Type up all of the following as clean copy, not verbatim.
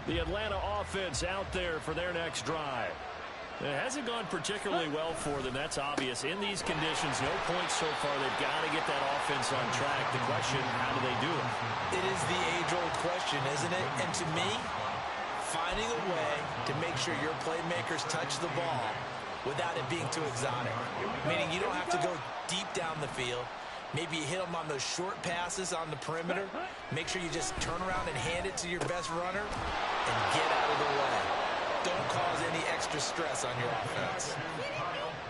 The Atlanta offense out there for their next drive. It hasn't gone particularly well for them. That's obvious. In these conditions, no points so far. They've got to get that offense on track. The question, how do they do it? It is the age-old question, isn't it? And to me, finding a way to make sure your playmakers touch the ball without it being too exotic. Meaning you don't have to go deep down the field. Maybe you hit them on those short passes on the perimeter. Make sure you just turn around and hand it to your best runner and get out of the way. Don't cause any extra stress on your offense.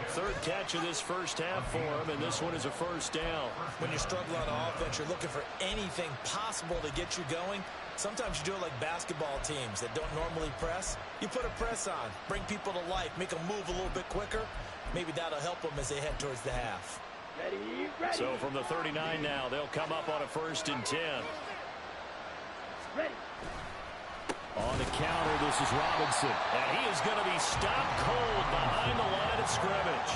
Third catch of this first half for him, and this one is a first down. When you're struggling on offense, you're looking for anything possible to get you going. Sometimes you do it like basketball teams that don't normally press. You put a press on, bring people to life, make them move a little bit quicker. Maybe that'll help them as they head towards the half. Ready. So from the 39 now, they'll come up on a 1st and 10. Ready. On the counter, this is Robinson. And he is going to be stopped cold behind the line of scrimmage.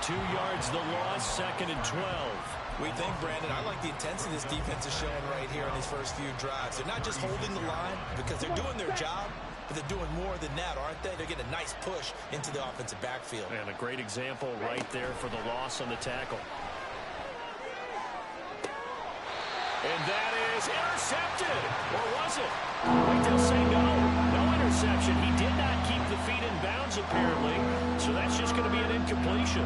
2 yards the loss, 2nd and 12. We think, Brandon, I like the intensity this defense is showing right here in these first few drives. They're not just holding the line because they're doing their job, but they're doing more than that, aren't they? They're getting a nice push into the offensive backfield. And a great example right there for the loss on the tackle. And that is intercepted. Or was it? Wait, they'll say no. No interception. He did not keep the feet in bounds, apparently. So that's just going to be an incompletion.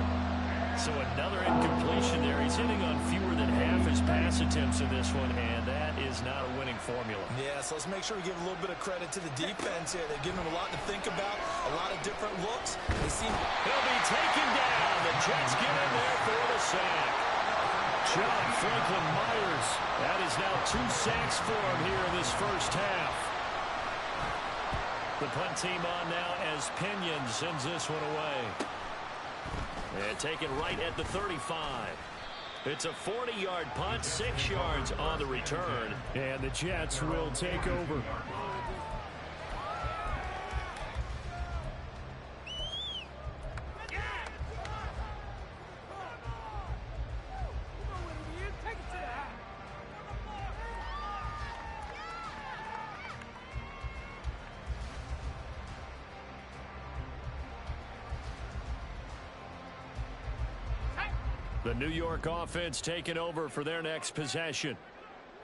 So another incompletion there. He's hitting on fewer than half his pass attempts in this one, and that is not a winning formula. Yeah, so let's make sure we give a little bit of credit to the defense here. They're giving him a lot to think about, a lot of different looks. They seem... He'll be taken down. The Jets get in there for the sack. John Franklin Myers. That is now 2 sacks for him here in this first half. The punt team on now as Pinion sends this one away. And taken right at the 35. It's a 40-yard punt, 6 yards on the return. And the Jets will take over. The New York offense taking over for their next possession.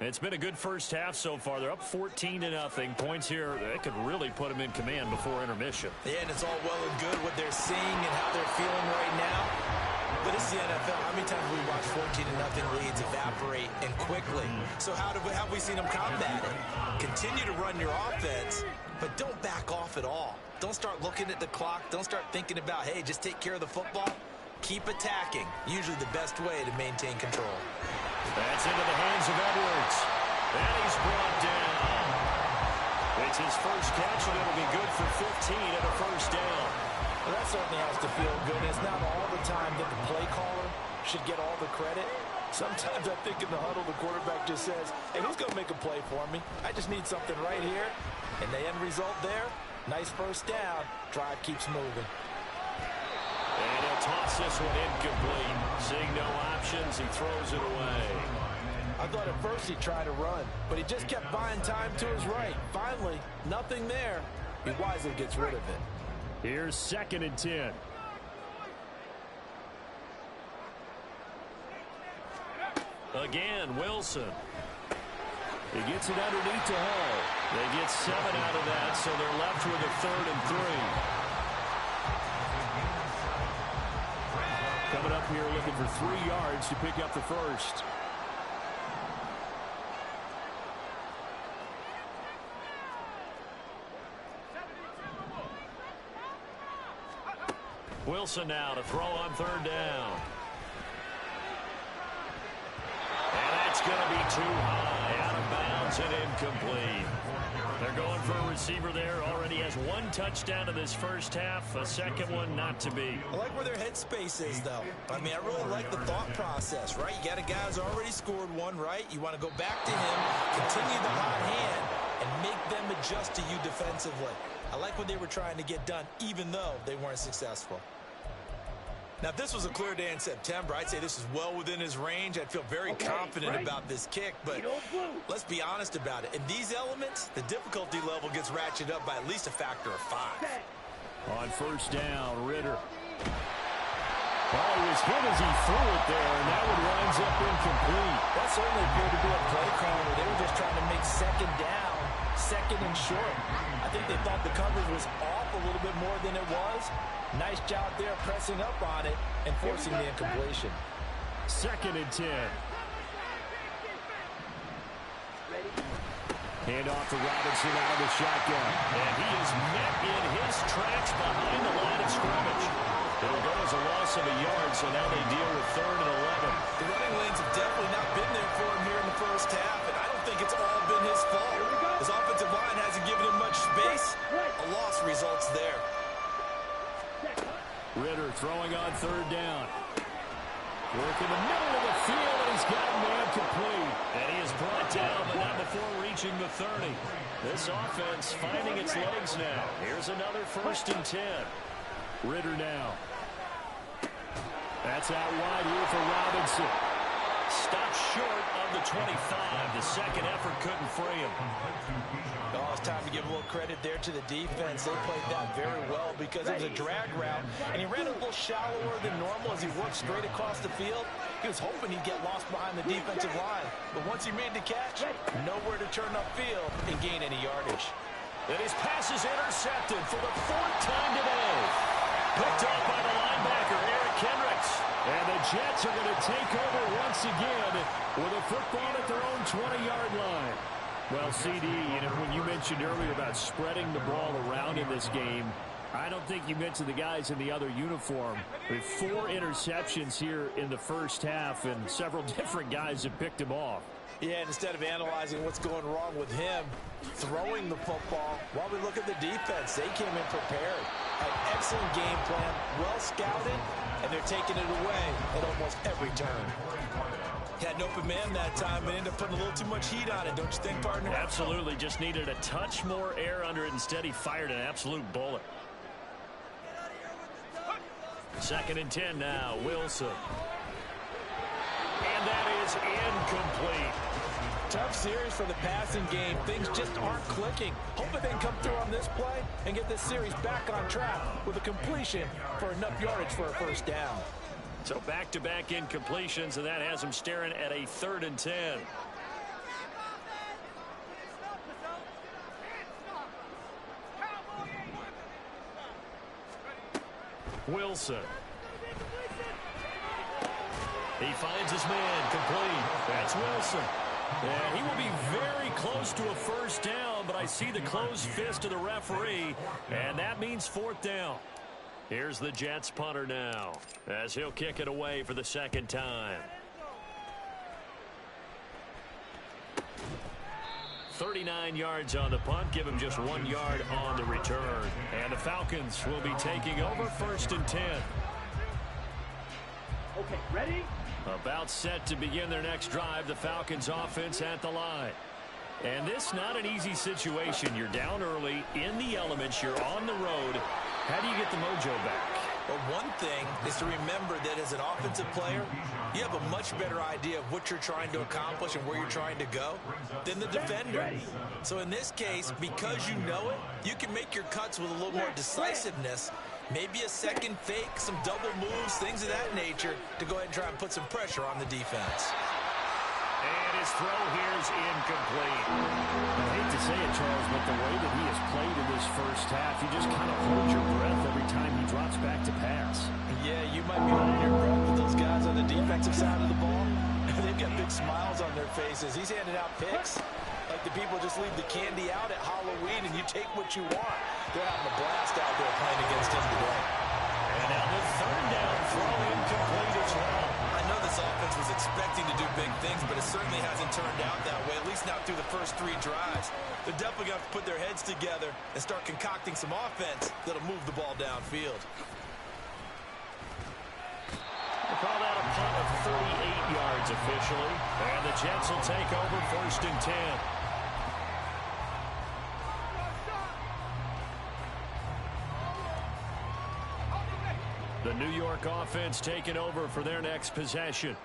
It's been a good first half so far. They're up 14-0. Points here, they could really put them in command before intermission. Yeah, and it's all well and good what they're seeing and how they're feeling right now. But it's the NFL. How many times have we watched 14-0 leads evaporate and quickly? So how have we seen them combat it? Continue to run your offense, but don't back off at all. Don't start looking at the clock. Don't start thinking about, hey, just take care of the football. Keep attacking. Usually the best way to maintain control. That's into the hands of Edwards. And he's brought down. It's his first catch, and it'll be good for 15 and a first down. Well, that certainly has to feel good. It's not all the time that the play caller should get all the credit. Sometimes I think in the huddle, the quarterback just says, hey, who's going to make a play for me? I just need something right here. And the end result there, nice first down. Drive keeps moving. And he'll toss this one incomplete. Seeing no options, he throws it away. I thought at first he'd try to run, but he just kept buying time to his right. Finally, nothing there. He wisely gets rid of it. Here's 2nd and 10. Again, Wilson. He gets it underneath to Hall. They get 7 out of that, so they're left with a 3rd and 3. Coming up here looking for 3 yards to pick up the first. Wilson now to throw on 3rd down. And that's going to be too high, out of bounds and incomplete. They're going for a receiver there. Already has 1 touchdown in this first half. A second one not to be. I like where their headspace is, though. I mean, I really like the thought process, right? You got a guy who's already scored 1, right? You want to go back to him, continue the hot hand, and make them adjust to you defensively. I like what they were trying to get done, even though they weren't successful. Now, if this was a clear day in September, I'd say this is well within his range. I'd feel very confident about this kick, but let's be honest about it. In these elements, the difficulty level gets ratcheted up by at least a factor of 5. On first down, Ritter. Well, he was hit as he threw it there, and that one winds up incomplete. That certainly appeared to be a play call where they were just trying to make second down, second and short. I think they thought the coverage was off a little bit more than it was. Nice job there pressing up on it and forcing the incompletion. 2nd and 10. Hand off to Robinson out of the shotgun. And he is met in his tracks behind the line of scrimmage. It'll go as a loss of a yard, so now they deal with 3rd and 11. The running lanes have definitely not been there for him here in the first half, and I don't think it's all been his fault. His offensive line hasn't given him much space. A loss results there. Ritter throwing on 3rd down. Work in the middle of the field, and he's got a man complete. And he is brought down, but not before reaching the 30. This offense finding its legs now. Here's another 1st and 10. Ritter now. That's out wide here for Robinson. Stopped short of the 25. The second effort couldn't free him. Oh, it's time to give a little credit there to the defense. They played that very well because it was a drag route, and he ran a little shallower than normal as he worked straight across the field. He was hoping he'd get lost behind the defensive line, but once he made the catch, nowhere to turn upfield and gain any yardage. And his pass is intercepted for the 4th time today. Picked off by the linebacker, Eric Kendricks. And the Jets are going to take over once again with a football at their own 20-yard line. Well, CD, when you mentioned earlier about spreading the ball around in this game, I don't think you mentioned the guys in the other uniform. With 4 interceptions here in the first half, and several different guys have picked him off. Yeah, and instead of analyzing what's going wrong with him, throwing the football, while we look at the defense, they came in prepared. An excellent game plan, well scouted, and they're taking it away at almost every turn. Had an open man that time and ended up putting a little too much heat on it, don't you think, partner? Absolutely, just needed a touch more air under it. Instead, he fired an absolute bullet. 2nd and 10 now, Wilson. And that is incomplete. Tough series for the passing game. Things just aren't clicking. Hoping they can come through on this play and get this series back on track with a completion for enough yardage for a 1st down. So back-to-back incompletions, and that has him staring at a 3rd and 10. Wilson. He finds his man complete. That's Wilson. And he will be very close to a 1st down, but I see the closed fist of the referee, and that means 4th down. Here's the Jets punter now, as he'll kick it away for the 2nd time. 39 yards on the punt, give him just 1 yard on the return. And the Falcons will be taking over 1st and 10. Okay, ready? About set to begin their next drive, the Falcons offense at the line. And this not an easy situation. You're down early, in the elements, you're on the road. How do you get the mojo back? Well, one thing is to remember that as an offensive player, you have a much better idea of what you're trying to accomplish and where you're trying to go than the defender. So in this case, because you know it, you can make your cuts with a little more decisiveness, maybe a second fake, some double moves, things of that nature, to go ahead and try and put some pressure on the defense. And his throw here is incomplete. I hate to say it, Charles, but the way that he has played in this first half, you just kind of hold your breath every time he drops back to pass. Yeah, you might be holding your breath with those guys on the defensive side of the ball. They've got big smiles on their faces. He's handing out picks like the people just leave the candy out at Halloween and you take what you want. They're having a blast out there playing against him today. And now the 3rd down throw incomplete as well. I know this offense was expecting to do big things, but it certainly hasn't turned out that way, at least not through the first 3 drives. They're definitely going to have to put their heads together and start concocting some offense that'll move the ball downfield. We'll call that a punt of 38 yards officially. And the Jets will take over 1st and 10. The New York offense taking over for their next possession.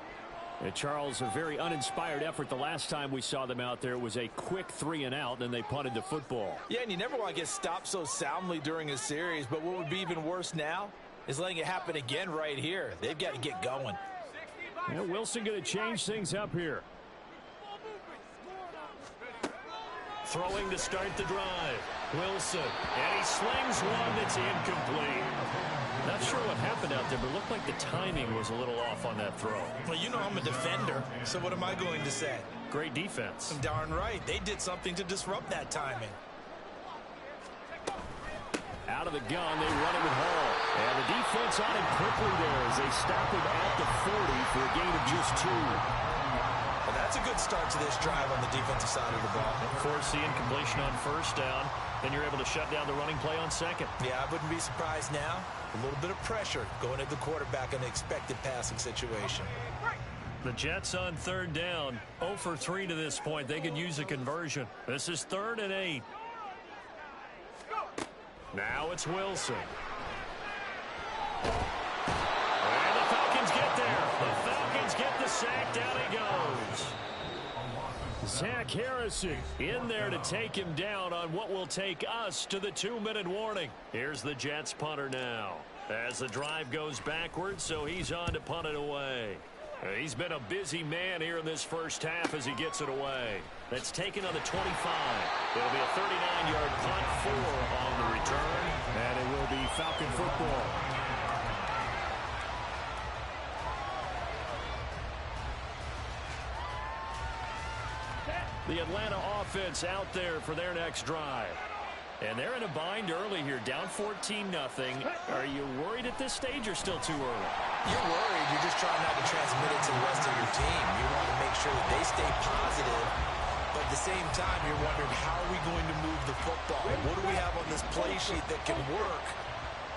Charles, a very uninspired effort the last time we saw them out there. It was a quick 3-and-out, and they punted the football. Yeah, and you never want to get stopped so soundly during a series, but what would be even worse now is letting it happen again right here. They've got to get going. You know, Wilson going to change things up here. Throwing to start the drive. Wilson, and he slings one that's incomplete. Not sure what happened out there, but it looked like the timing was a little off on that throw. Well, you know I'm a defender, so what am I going to say? Great defense. Darn right. They did something to disrupt that timing. Out of the gun, they run it with Hall. And the defense on him quickly there as they stop him at the 40 for a gain of just 2. Well, that's a good start to this drive on the defensive side of the ball. Of course, the incompletion on first down. Then you're able to shut down the running play on second. Yeah, I wouldn't be surprised now. A little bit of pressure going at the quarterback in the expected passing situation. The Jets on third down. 0 for 3 to this point. They could use a conversion. This is 3rd and 8. Now it's Wilson. And the Falcons get there. The Falcons get the sack. Down he goes. Zach Harrison in there to take him down on what will take us to the 2-minute warning. Here's the Jets punter now. As the drive goes backwards, so he's on to punt it away. He's been a busy man here in this first half as he gets it away. That's taken on the 25. It'll be a 39-yard punt, 4 on the return. And it will be Falcon football. The Atlanta offense out there for their next drive. And they're in a bind early here, down 14-0. Are you worried at this stage or still too early? You're worried. You're just trying not to transmit it to the rest of your team. You want to make sure that they stay positive. But at the same time, you're wondering, how are we going to move the football? What do we have on this play sheet that can work?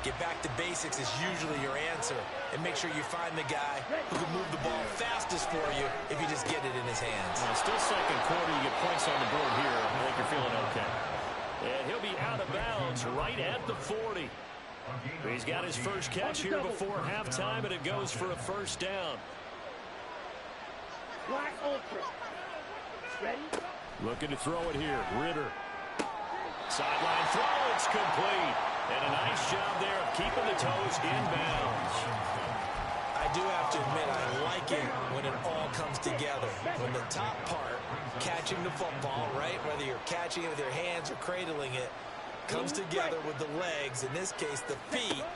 Get back to basics is usually your answer. And make sure you find the guy who can move the ball fastest for you if you just get it in his hands. Well, still second quarter. You get points on the board here. I think you're feeling okay. And he'll be out of bounds right at the 40. He's got his first catch here before halftime, and it goes for a first down. Looking to throw it here. Ritter. Sideline throw, it's complete. And a nice job there of keeping the toes inbounds. I do have to admit, I like it when it all comes together. When the top part, catching the football, right, whether you're catching it with your hands or cradling it, comes together with the legs, in this case the feet,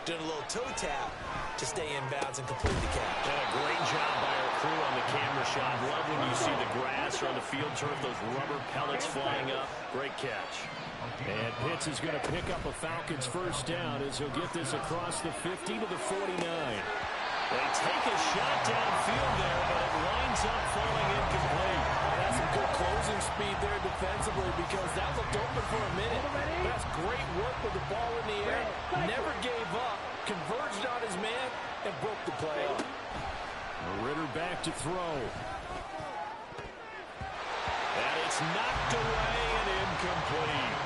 doing a little toe tap to stay in bounds and complete the catch. And a great job by our crew on the camera shot. Love when you see the grass or on the field turf, those rubber pellets flying up. Great catch. And Pitts is going to pick up a Falcons first down as he'll get this across the 50 to the 49. They take a shot downfield there, but it winds up falling incomplete. That's some good closing speed there defensively, because that looked open for a minute. That's great work with the ball in the air. Never gave up, converged on his man, and broke the play up. Ritter back to throw. And it's knocked away and incomplete.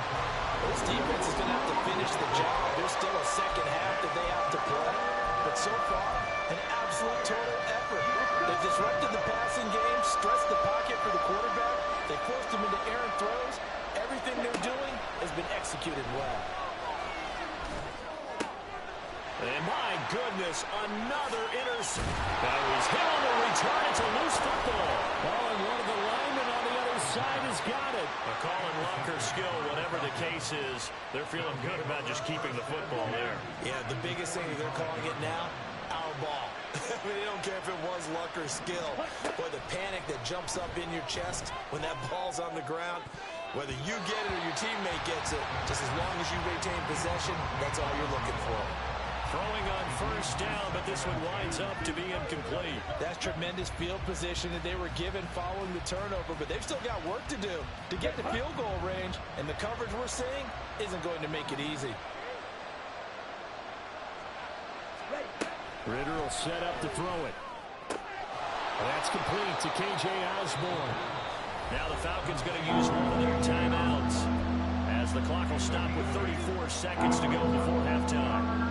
This defense is going to have to finish the job. There's still a second half that they have to play. But so far, an absolute total effort. They've disrupted the passing game, stressed the pocket for the quarterback. They forced him into errant throws. Everything they're doing has been executed well. And my goodness, another interception. Now he's hit on the return. It's a loose football. Oh, and one of the linemen on the other side has got it. A call and luck or skill, whatever the case is, they're feeling good about just keeping the football there. Yeah, the biggest thing that they're calling it now, our ball. I mean, they don't care if it was luck or skill. Boy, the panic that jumps up in your chest when that ball's on the ground, whether you get it or your teammate gets it, just as long as you retain possession, that's all you're looking for. Throwing on first down, but this one winds up to be incomplete. That's tremendous field position that they were given following the turnover, but they've still got work to do to get to field goal range, and the coverage we're seeing isn't going to make it easy. Ritter will set up to throw it. That's complete to K.J. Osborne. Now the Falcons going to use one of their timeouts as the clock will stop with 34 seconds to go before halftime.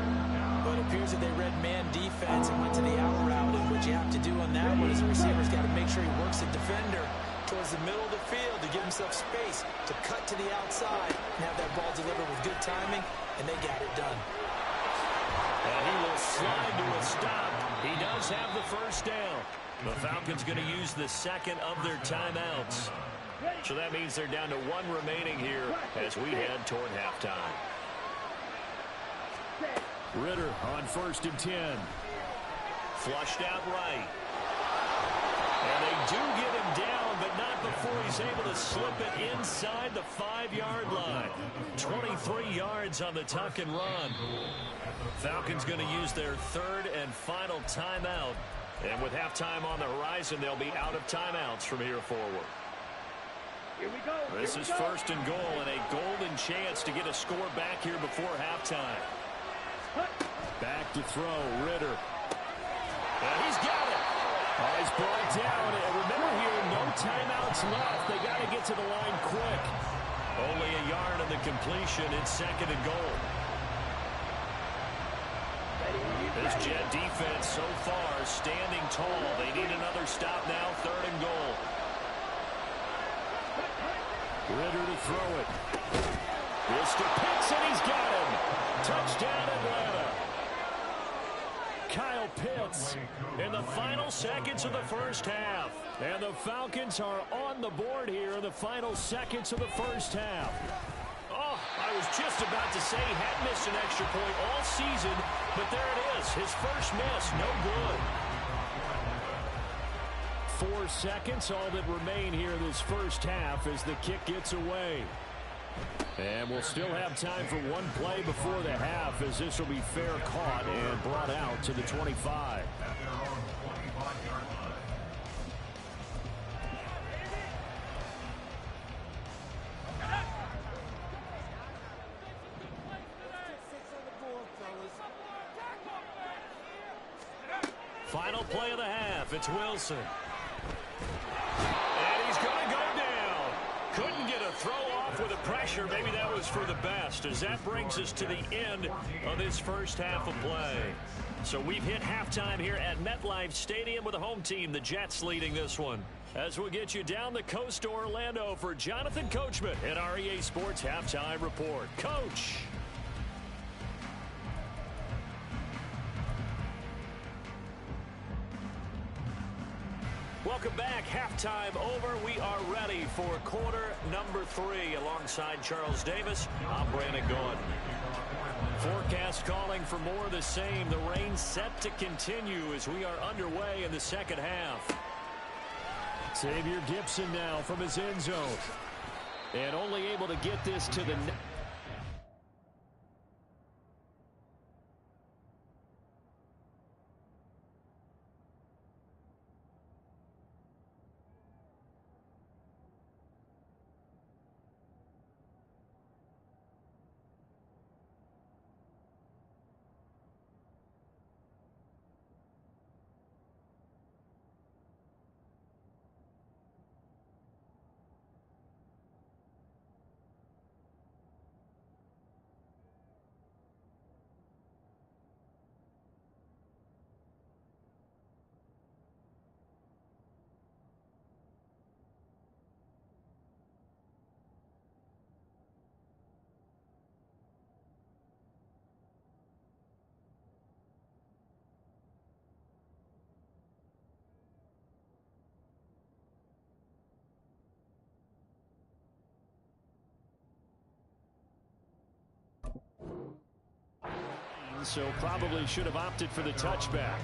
But it appears that they read man defense and went to the out route. And what you have to do on that one is the receiver's got to make sure he works the defender towards the middle of the field to give himself space to cut to the outside and have that ball delivered with good timing, and they got it done. And he will slide to a stop. He does have the first down. The Falcons going to use the second of their timeouts. So that means they're down to one remaining here as we head toward halftime. Ridder on 1st and 10. Flushed out right. And they do get him down, but not before he's able to slip it inside the 5-yard line. 23 yards on the tuck and run. Falcons going to use their third and final timeout. And with halftime on the horizon, they'll be out of timeouts from here forward. Here we go. This is 1st and goal and a golden chance to get a score back here before halftime. Back to throw, Ridder. And he's got it. Oh, he's brought down. And remember here, no timeouts left. They got to get to the line quick. Only a yard on the completion. It's 2nd and goal. This Jet defense so far standing tall. They need another stop now. 3rd and goal. Ridder to throw it. This to Pitts, and he's got him. Touchdown, Atlanta. Kyle Pitts in the final seconds of the first half. And the Falcons are on the board here in the final seconds of the first half. Oh, I was just about to say he hadn't missed an extra point all season, but there it is. His first miss, no good. 4 seconds, all that remain here in this first half as the kick gets away. And we'll still have time for one play before the half as this will be fair caught and brought out to the 25. Final play of the half. It's Wilson. And he's going to go down. Couldn't get a throw off with the pressure. Maybe that was for the best as that brings us to the end of this first half of play. So we've hit halftime here at MetLife Stadium with the home team, the Jets, leading this one. As we'll get you down the coast to Orlando for Jonathan Coachman at our EA Sports Halftime Report. Coach. Welcome back. Halftime over. We are ready for quarter number 3. Alongside Charles Davis, I'm Brandon Gaudin. Forecast calling for more of the same. The rain set to continue as we are underway in the second half. Xavier Gipson now from his end zone. And only able to get this to the net. So probably should have opted for the touchback.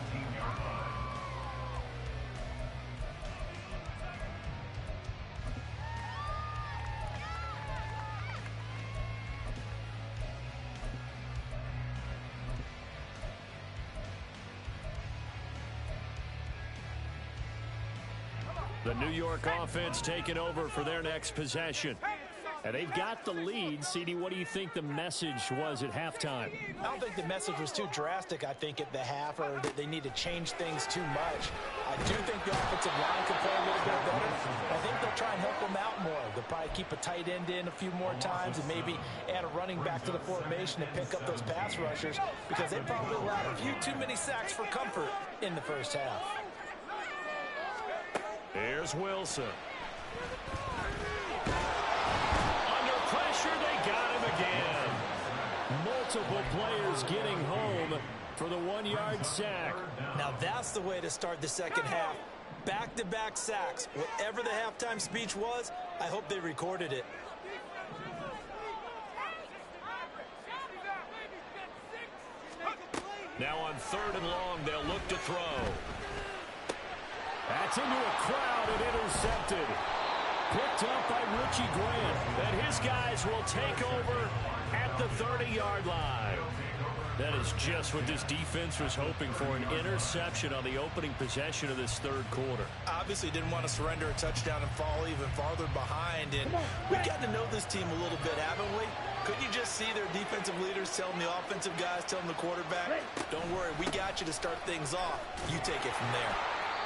The New York offense taking over for their next possession. And they've got the lead. CD, what do you think the message was at halftime? I don't think the message was too drastic, I think, at the half, or that they need to change things too much. I do think the offensive line could play a little bit better. I think they'll try and help them out more. They'll probably to keep a tight end in a few more times and maybe add a running back to the formation and pick up those pass rushers, because they probably allowed a few too many sacks for comfort in the first half. Here's Wilson. Under pressure, they got him again. Multiple players getting home for the 1-yard sack. Now that's the way to start the second half. Back-to-back sacks. Whatever the halftime speech was, I hope they recorded it. Now on 3rd and long, they'll look to throw. That's into a crowd and intercepted. Picked up by Richie Grant. And his guys will take over at the 30-yard line. That is just what this defense was hoping for, an interception on the opening possession of this third quarter. Obviously didn't want to surrender a touchdown and fall even farther behind. And we got to know this team a little bit, haven't we? Couldn't you just see their defensive leaders telling the offensive guys, telling the quarterback, don't worry, we got you to start things off. You take it from there.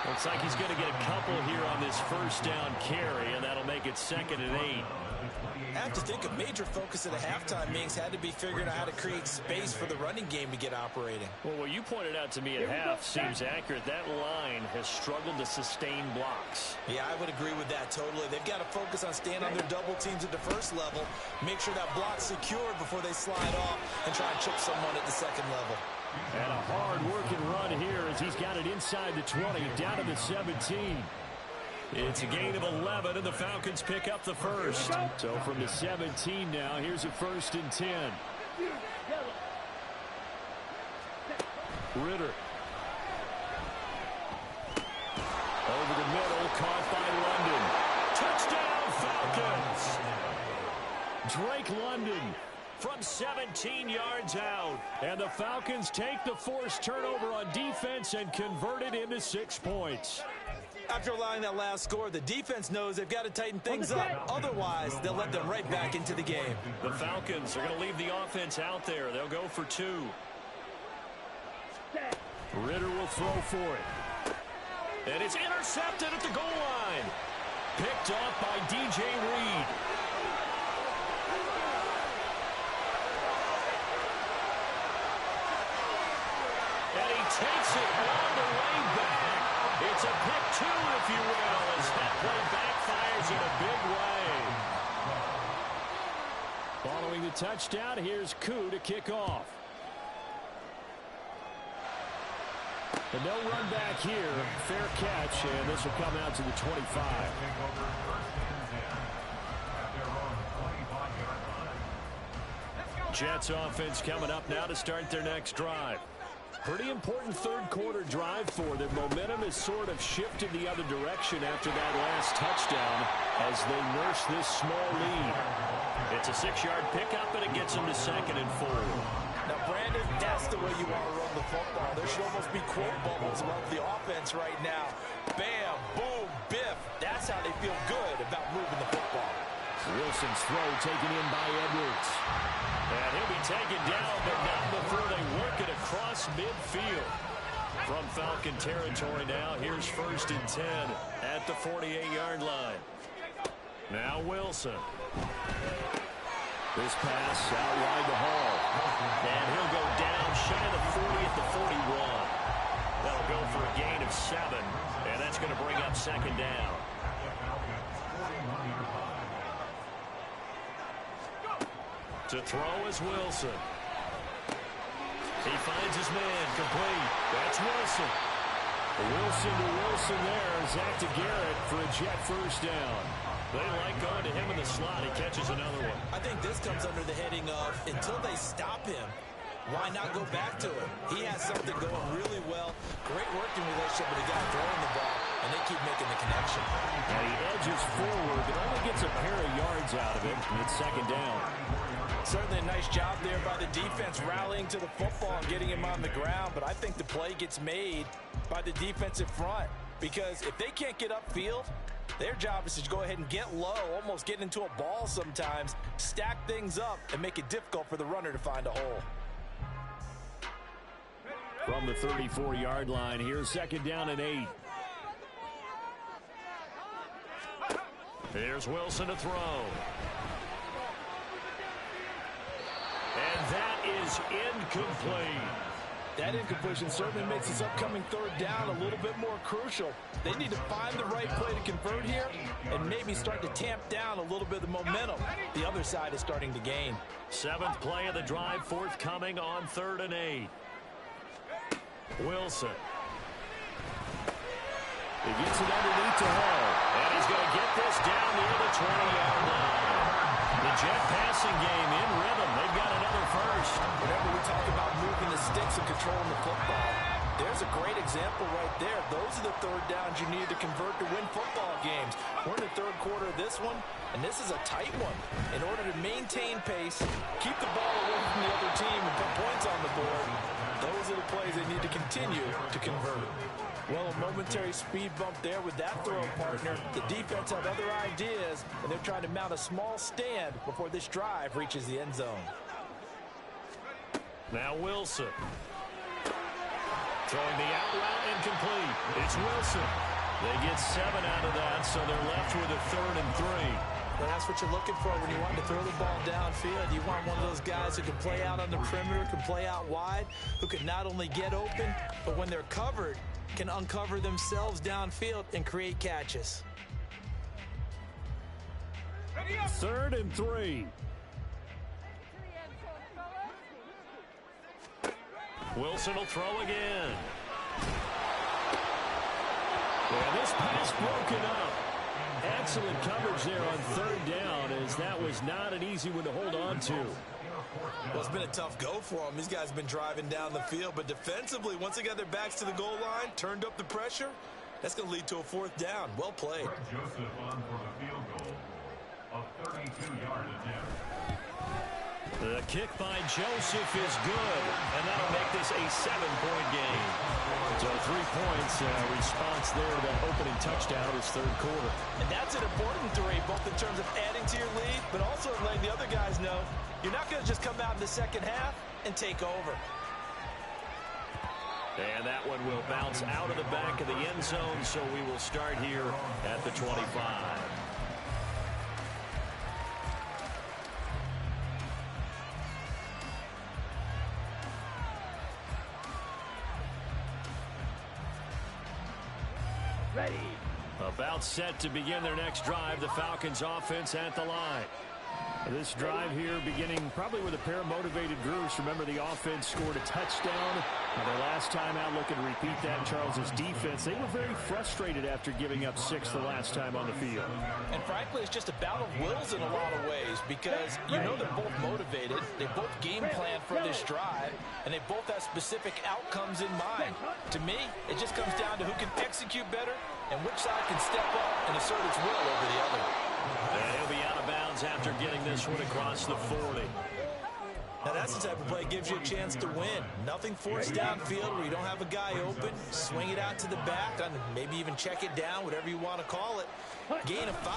Looks like he's going to get a couple here on this first down carry, and that'll make it 2nd and 8. I have to think a major focus at a halftime, Mings, had to be figuring out how to create space for the running game to get operating. Well, what you pointed out to me at half seems accurate. That line has struggled to sustain blocks. Yeah, I would agree with that totally. They've got to focus on staying on their double teams at the first level, make sure that block's secured before they slide off and try and chip someone at the second level. And a hard-working run here as he's got it inside the 20, down to the 17. It's a gain of 11, and the Falcons pick up the first. So from the 17 now, here's a 1st and 10. Ritter. Over the middle, caught by London. Touchdown, Falcons! Drake London from 17 yards out. And the Falcons take the forced turnover on defense and convert it into 6 points. After allowing that last score, the defense knows they've got to tighten things up. Otherwise, they'll let them right back into the game. The Falcons are going to leave the offense out there. They'll go for 2. Ritter will throw for it. And it's intercepted at the goal line. Picked up by DJ Reed. And he takes it all the way back. It's a pick 2, if you will, as that play backfires in a big way. Following the touchdown, here's Koo to kick off. And no run back here. Fair catch, and this will come out to the 25. Jets offense coming up now to start their next drive. Pretty important third quarter drive for them. Momentum has sort of shifted the other direction after that last touchdown as they nurse this small lead. It's a 6-yard pickup, and it gets them to 2nd and 4. Now, Brandon, that's the way you want to run the football. There should almost be quote bubbles about the offense right now. Bam, boom, biff. That's how they feel good about moving the football. Wilson's throw taken in by Edwards. And he'll be taken down, but not before they work it across midfield. From Falcon territory now, here's 1st and 10 at the 48-yard line. Now Wilson. This pass out wide to Hall. And he'll go down shy of the 40 at the 41. That'll go for a gain of 7, and that's going to bring up 2nd down. To throw is Wilson. He finds his man complete. That's Wilson. Wilson to Wilson there. Zach to Garrett for a Jet first down. They like going to him in the slot. He catches another one. I think this comes under the heading of until they stop him, why not go back to him? He has something going really well. Great working relationship with the guy throwing the ball, and they keep making the connection. And he edges forward, but only gets a pair of yards out of it, and it's 2nd down. Certainly a nice job there by the defense rallying to the football and getting him on the ground, but I think the play gets made by the defensive front because if they can't get upfield, their job is to go ahead and get low, almost get into a ball sometimes, stack things up, and make it difficult for the runner to find a hole. From the 34-yard line, here's 2nd down and 8. Here's Wilson to throw. And that is incomplete. That incompletion certainly makes this upcoming third down a little bit more crucial. They need to find the right play to convert here and maybe start to tamp down a little bit of the momentum the other side is starting to gain. 7th play of the drive forthcoming on 3rd and 8. Wilson. He gets it underneath to Hall. And he's going to get this down near the 20-yard line. The Jet passing game in rhythm. They've got another first. Whenever we talk about moving the sticks and controlling the football, there's a great example right there. Those are the third downs you need to convert to win football games. We're in the third quarter of this one, and this is a tight one. In order to maintain pace, keep the ball away from the other team, and put points on the board, those are the plays they need to continue to convert. Well, a momentary speed bump there with that throw partner. The defense have other ideas, and they're trying to mount a small stand before this drive reaches the end zone. Now Wilson. Throwing the out route incomplete. It's Wilson. They get 7 out of that, so they're left with a 3rd and 3. Well, that's what you're looking for when you want to throw the ball downfield. You want one of those guys who can play out on the perimeter, can play out wide, who can not only get open, but when they're covered, can uncover themselves downfield and create catches. 3rd and 3. Wilson will throw again. And this pass broken up. Excellent coverage there on 3rd down, as that was not an easy one to hold on to. Well, it's been a tough go for them. These guys have been driving down the field, but defensively, once they got their backs to the goal line, turned up the pressure, that's going to lead to a 4th down. Well played. Joseph on for a field goal of 32-yard attempt. The kick by Joseph is good, and that'll make this a 7-point game. So 3 points response there to that opening touchdown of this 3rd quarter. And that's an important 3, both in terms of adding to your lead, but also letting the other guys know you're not going to just come out in the second half and take over. And that one will bounce out of the back of the end zone, so we will start here at the 25. Ready. About set to begin their next drive, the Falcons offense at the line. This drive here beginning probably with a pair of motivated groups. Remember, the offense scored a touchdown. Their last time out, looking to repeat that in Charles's defense. They were very frustrated after giving up 6 the last time on the field. And frankly, it's just a battle of wills in a lot of ways, because you know they're both motivated. They both game plan for this drive, and they both have specific outcomes in mind. To me, it just comes down to who can execute better and which side can step up and assert its will over the other. And he'll be out of bounds after getting this one across the 40. Now, that's the type of play that gives you a chance to win. Nothing forced downfield where you don't have a guy open. Swing it out to the back, and maybe even check it down, whatever you want to call it. Gain of 5.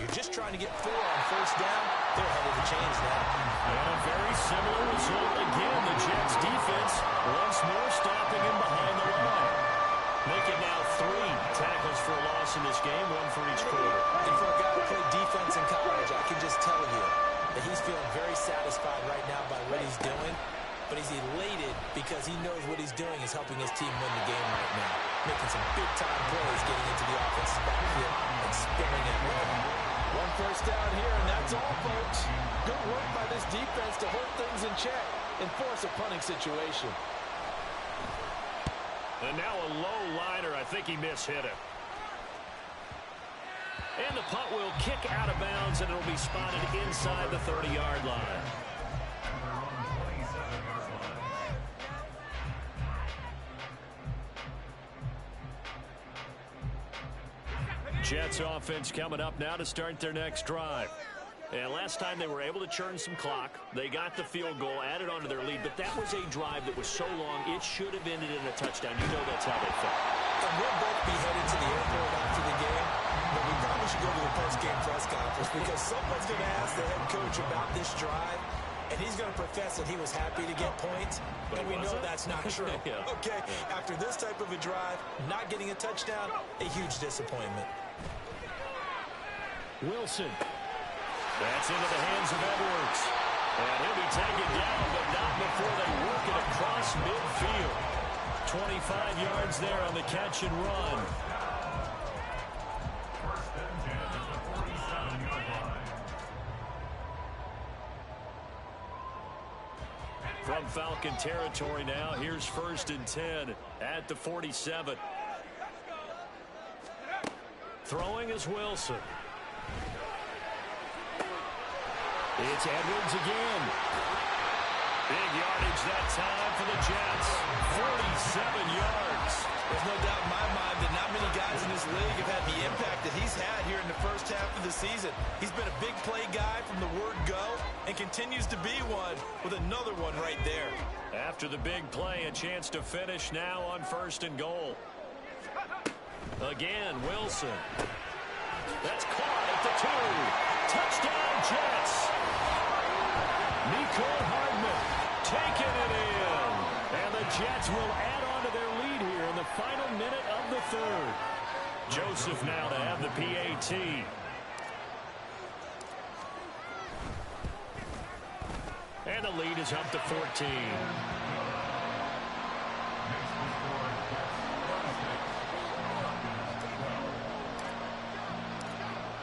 You're just trying to get 4 on 1st down. They're ahead of the chains now. And a very similar result again. The Jets defense once more stopping him behind the line. Make it now 3 tackles for a loss in this game, 1 for each quarter. And for a guy who played defense in college, I can just tell you that he's feeling very satisfied right now by what he's doing. But he's elated because he knows what he's doing is helping his team win the game right now. Making some big-time plays, getting into the offensive backfield and spilling it with him. 1 first down here, and that's all, folks. Good work by this defense to hold things in check and force a punting situation. And now a low liner. I think he mishit it. And the punt will kick out of bounds, and it'll be spotted inside the 30-yard line. Jets offense coming up now to start their next drive. And last time they were able to churn some clock. They got the field goal, added onto their lead, but that was a drive that was so long, it should have ended in a touchdown. You know that's how they felt. And we'll both be headed to the airport after the game, but we probably should go to the post-game press conference because someone's going to ask the head coach about this drive, and he's going to profess that he was happy to get points, and we know that's not true. Yeah. Okay, after this type of a drive, not getting a touchdown, a huge disappointment. Wilson. That's into the hands of Edwards. And he'll be taken down, but not before they work it across midfield. 25 yards there on the catch and run. First and 10 at the 47-yard line. From Falcon territory now, here's 1st and 10 at the 47. Throwing is Wilson. It's Edwards again. Big yardage that time for the Jets. 47 yards. There's no doubt in my mind that not many guys in this league have had the impact that he's had here in the first half of the season. He's been a big play guy from the word go and continues to be one with another one right there. After the big play, a chance to finish now on 1st and goal. Again, Wilson. That's caught at the 2. Touchdown, Jets. Mecole Hardman taking it in. And the Jets will add on to their lead here in the final minute of the 3rd. Joseph now to have the PAT. And the lead is up to 14.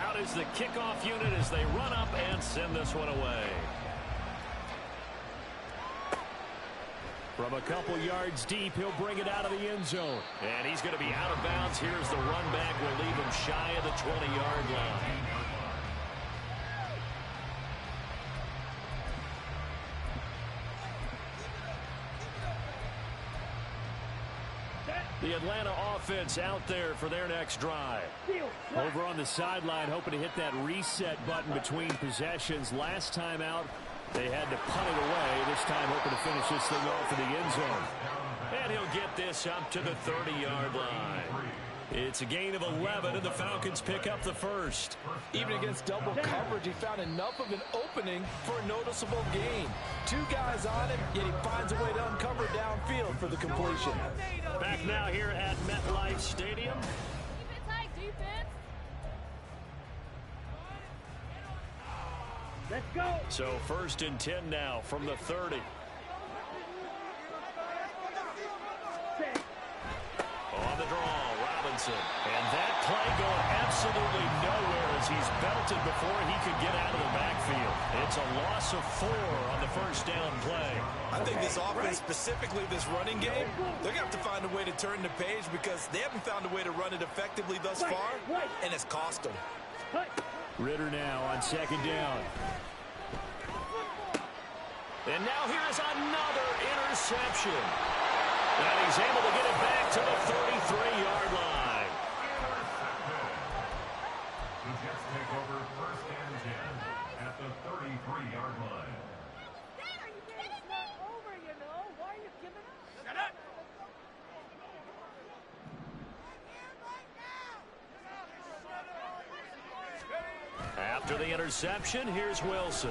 Out is the kickoff unit as they run up and send this one away. From a couple yards deep, he'll bring it out of the end zone. And he's going to be out of bounds. Here's the run back. We'll leave him shy of the 20-yard line. The Atlanta offense out there for their next drive. Over on the sideline, hoping to hit that reset button between possessions. Last time out, they had to punt it away. This time, hoping to finish this thing off in the end zone. And he'll get this up to the 30-yard line. It's a gain of 11, and the Falcons pick up the first. Even against double coverage, he found enough of an opening for a noticeable gain. 2 guys on him, yet he finds a way to uncover downfield for the completion. Back now here at MetLife Stadium. Keep it tight, defense. Let's go. So 1st and 10 now from the 30. On the draw, Robinson. And that play going absolutely nowhere as he's belted before he could get out of the backfield. It's a loss of 4 on the first down play. I think this offense, specifically this running game, they're going to have to find a way to turn the page because they haven't found a way to run it effectively thus far, and it's cost them. Ritter now on 2nd down. And now here's another interception. And he's able to get it back to the 33-yard line. The Jets take over 1st and 10 at the 33-yard line. It's not over, you know. Why are you giving up? Shut up. After the interception, here's Wilson.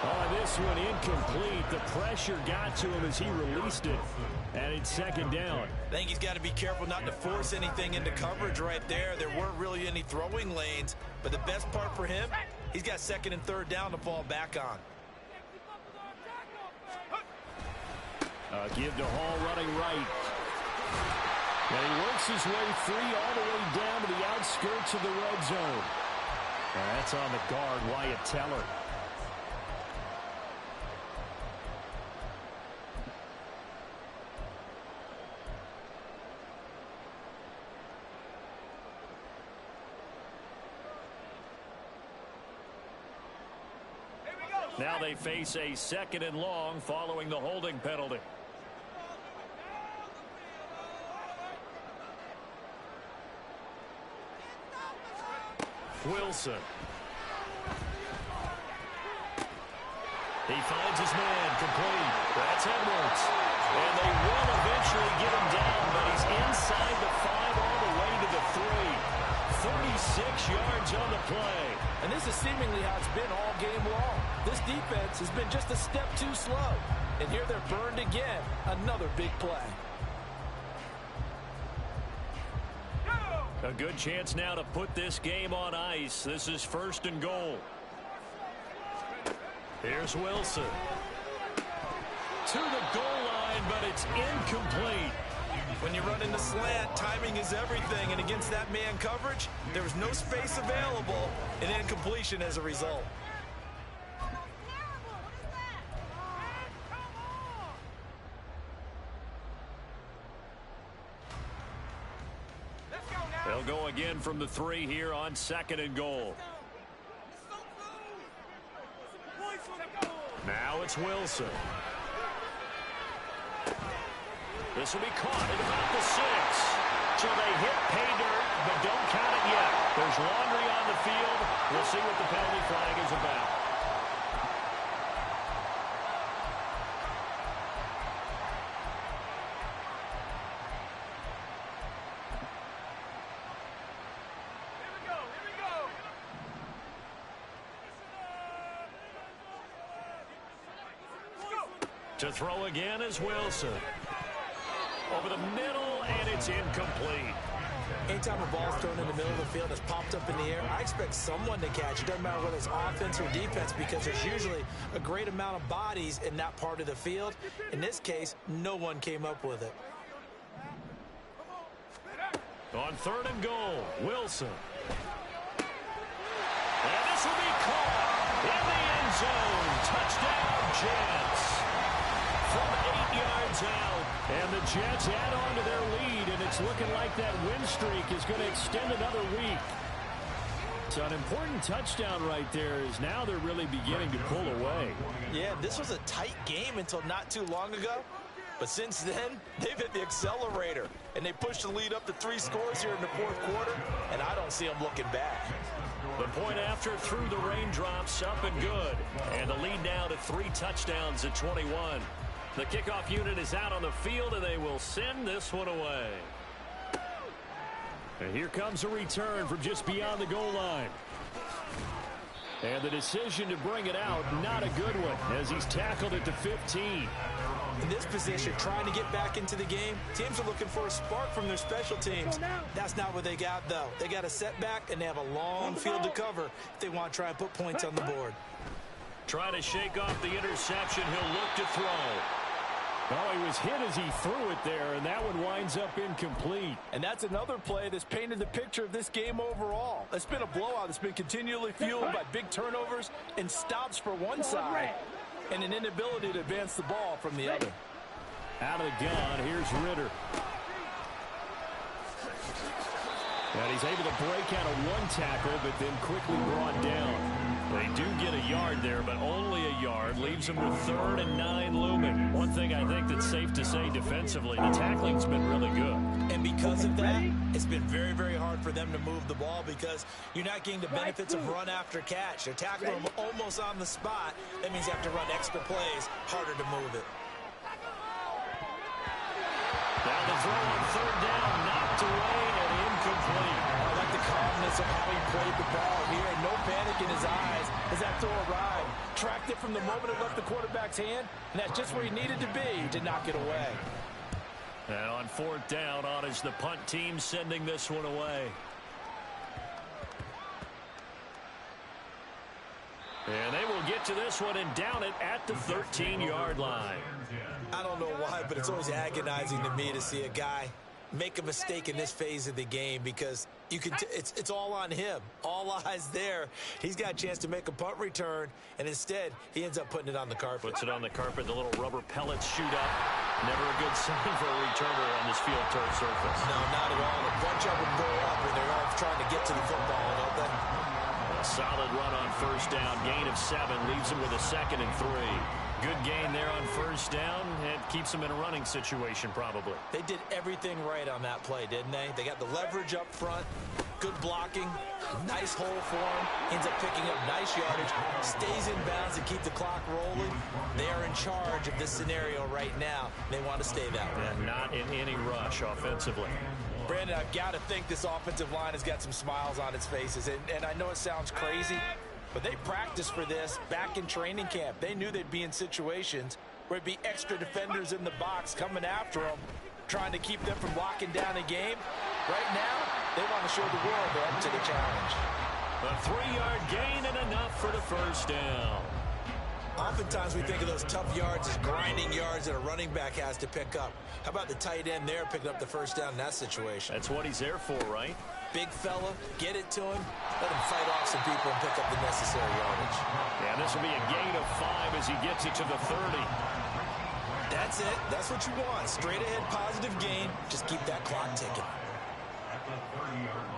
Oh, this one incomplete. The pressure got to him as he released it. And it's 2nd down. I think he's got to be careful not to force anything into coverage right there. There weren't really any throwing lanes. But the best part for him, he's got 2nd and 3rd down to fall back on. Give to Hall running right. And he works his way free all the way down to the outskirts of the red zone. And that's on the guard, Wyatt Teller. Now they face a 2nd and long following the holding penalty. Wilson. He finds his man complete. That's Edwards. And they will eventually get him down, but he's inside the 5 all the way to the 3. 36 yards on the play. And this is seemingly how it's been all game long. This defense has been just a step too slow. And here they're burned again. Another big play. A good chance now to put this game on ice. This is 1st and goal. Here's Wilson. To the goal line, but it's incomplete. When you run in the slant, timing is everything, and against that man coverage, there was no space available, and incompletion as a result. They'll go again from the 3 here on 2nd and goal. Now it's Wilson. This will be caught at about the 6. So they hit pay dirt, but don't count it yet. There's laundry on the field. We'll see what the penalty flag is about. To throw again is Wilson. Over the middle, and it's incomplete. Anytime a ball's thrown in the middle of the field that's popped up in the air, I expect someone to catch it. Doesn't matter whether it's offense or defense, because there's usually a great amount of bodies in that part of the field. In this case, no one came up with it. On 3rd and goal, Wilson. And this will be caught in the end zone. Touchdown, Jets. From 8 yards out, and the Jets add on to their lead, and it's looking like that win streak is going to extend another week. So an important touchdown right there is now they're really beginning to pull away. Yeah, this was a tight game until not too long ago, but since then, they've hit the accelerator, and they pushed the lead up to 3 scores here in the 4th quarter, and I don't see them looking back. The point after through the raindrops, up and good, and the lead now to 3 touchdowns at 21. The kickoff unit is out on the field, and they will send this one away. And here comes a return from just beyond the goal line. And the decision to bring it out, not a good one, as he's tackled at the 15. In this position, trying to get back into the game, teams are looking for a spark from their special teams. That's not what they got, though. They got a setback, and they have a long field to cover if they want to try and put points on the board. Trying to shake off the interception. He'll look to throw. Well, he was hit as he threw it there, and that one winds up incomplete. And that's another play that's painted the picture of this game overall. It's been a blowout. It's been continually fueled by big turnovers and stops for one side and an inability to advance the ball from the other. Out of the gun, here's Ritter. And he's able to break out of one tackle, but then quickly brought down. They do get a yard there, but only a yard. Leaves them with 3rd and 9 looming. One thing I think that's safe to say defensively, the tackling's been really good. And because of that, it's been very, very hard for them to move the ball because you're not getting the benefits of run after catch. They're tackling them almost on the spot. That means you have to run extra plays, harder to move it. Down the throw on 3rd down, knocked away and incomplete. I like the calmness of how he played the ball here. No panic in his eyes as that throw arrived. Tracked it from the moment it left the quarterback's hand, and that's just where he needed to be to knock it away. And on 4th down, on is the punt team sending this one away. And they will get to this one and down it at the 13-yard line. I don't know why, but it's always agonizing to me to see a guy make a mistake in this phase of the game because you can it's all on him. All eyes there. He's got a chance to make a punt return, and instead he ends up putting it on the carpet. Puts it on the carpet. The little rubber pellets shoot up. Never a good sign for a returner on this field turf surface. No, not at all. A bunch of them go up when they're all trying to get to the football, don't they? A solid run on 1st down. Gain of 7 leaves him with a 2nd and 3. Good gain there on 1st down. It keeps them in a running situation probably. They did everything right on that play, didn't they? They got the leverage up front, good blocking, nice hole for him, ends up picking up nice yardage, stays in bounds to keep the clock rolling. They are in charge of this scenario right now. They want to stay that way. And not in any rush offensively. Brandon, I've got to think this offensive line has got some smiles on its faces, and I know it sounds crazy, but they practiced for this back in training camp. They knew they'd be in situations where it'd be extra defenders in the box coming after them, trying to keep them from locking down a game. Right now, They want to show the world they're up to the challenge. A 3-yard gain and enough for the first down. Oftentimes we think of those tough yards as grinding yards that a running back has to pick up. How about the tight end there picking up the first down in that situation? That's what he's there for, right? Big fella, get it to him, let him fight off some people and pick up the necessary yardage. Yeah, this will be a gain of 5 as he gets it to the 30. That's it. That's what you want. Straight ahead positive gain. Just keep that clock ticking. At the 30-yard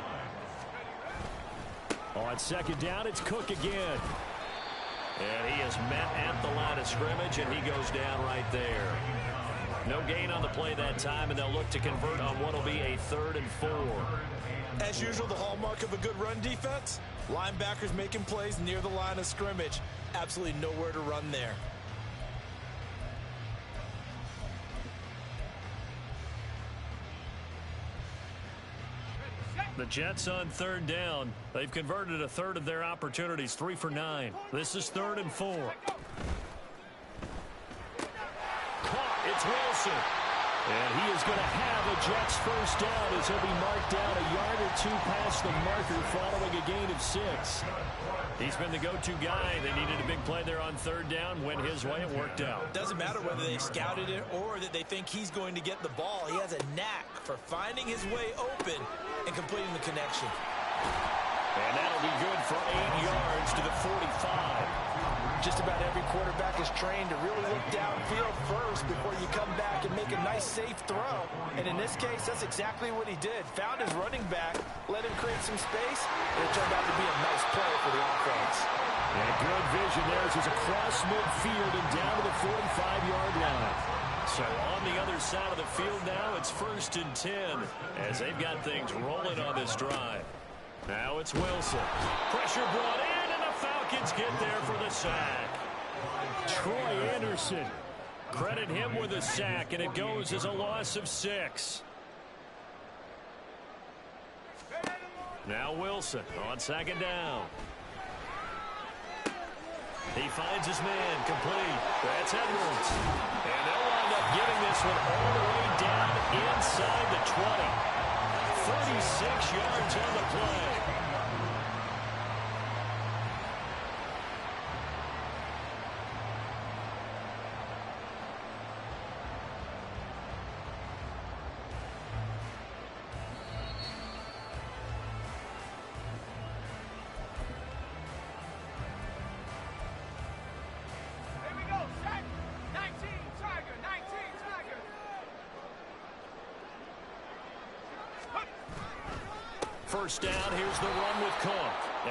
line. On second down, it's Cook again. And he is met at the line of scrimmage, and he goes down right there. No gain on the play that time, and they'll look to convert on what will be a 3rd and 4. As usual, the hallmark of a good run defense, linebackers making plays near the line of scrimmage. Absolutely nowhere to run there. The Jets on 3rd down. They've converted a 1/3 of their opportunities, 3 for 9. This is 3rd and 4. Caught. It's Wilson. And he is going to have a Jets first down as he'll be marked down a yard or 2 past the marker following a gain of 6. He's been the go-to guy. They needed a big play there on 3rd down. Went his way. It worked out. Doesn't matter whether they scouted it or that they think he's going to get the ball. He has a knack for finding his way open and completing the connection. And that'll be good for 8 yards to the 45. Just about every quarterback is trained to really look downfield first before you come back and make a nice, safe throw. And in this case, that's exactly what he did. Found his running back, let him create some space, and it turned out to be a nice play for the offense. And good vision there as he's across midfield and down to the 45-yard line. So on the other side of the field now, it's 1st and 10 as they've got things rolling on this drive. Now it's Wilson. Pressure brought in, and the Falcons get there for the sack. Troy Anderson. Credit him with a sack, and it goes as a loss of 6. Now Wilson on 2nd down. He finds his man complete. That's Edwards. And they'll wind up getting this one all the way down inside the 20. 36 yards on the play. First down, here's the run with Cook.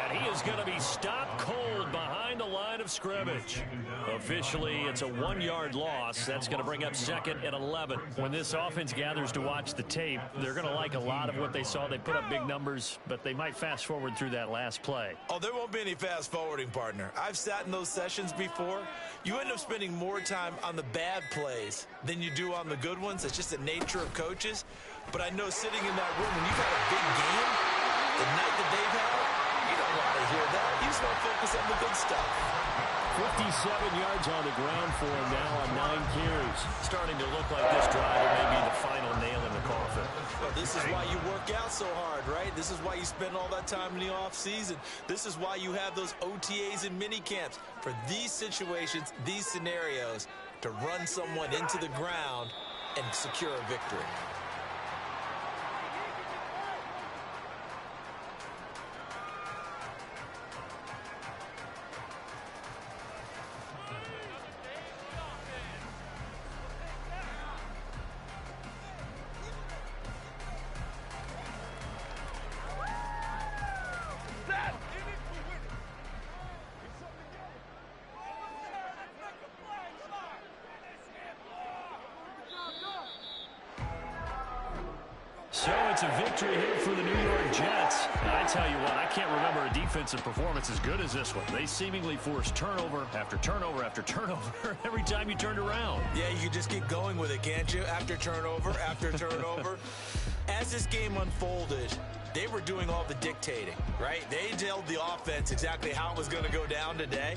And he is going to be stopped cold behind the line of scrimmage. Officially, it's a 1-yard loss. That's going to bring up 2nd and 11. When this offense gathers to watch the tape, they're going to like a lot of what they saw. They put up big numbers, but they might fast forward through that last play. Oh, there won't be any fast forwarding, partner. I've sat in those sessions before. You end up spending more time on the bad plays than you do on the good ones. It's just the nature of coaches. But I know sitting in that room, when you've had a big game, the night that they've had, you don't want to hear that. You just want to focus on the good stuff. 57 yards on the ground for him now on 9 carries. Starting to look like this drive may be the final nail in the coffin. Well, this is why you work out so hard, right? This is why you spend all that time in the offseason. This is why you have those OTAs and mini camps. For these situations, these scenarios, to run someone into the ground and secure a victory. So it's a victory here for the New York Jets. And I tell you what, I can't remember a defensive performance as good as this one. They seemingly forced turnover after turnover after turnover every time you turned around. Yeah, you can just keep going with it, can't you? After turnover, after turnover. As this game unfolded, they were doing all the dictating, right? They told the offense exactly how it was going to go down today.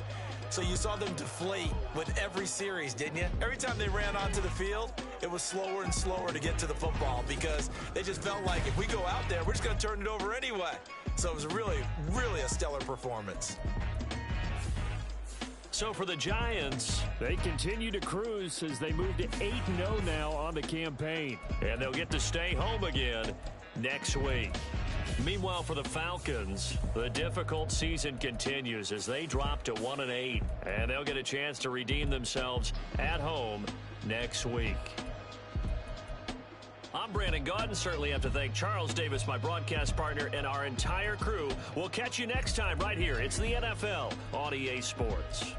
So you saw them deflate with every series, didn't you? Every time they ran onto the field, it was slower and slower to get to the football because they just felt like if we go out there, we're just going to turn it over anyway. So it was really, really a stellar performance. So for the Giants, they continue to cruise as they move to 8-0 now on the campaign. And they'll get to stay home again next week. Meanwhile, for the Falcons, the difficult season continues as they drop to 1-8. And they'll get a chance to redeem themselves at home next week. I'm Brandon Gaudin. Certainly have to thank Charles Davis, my broadcast partner, and our entire crew. We'll catch you next time right here. It's the NFL on EA Sports.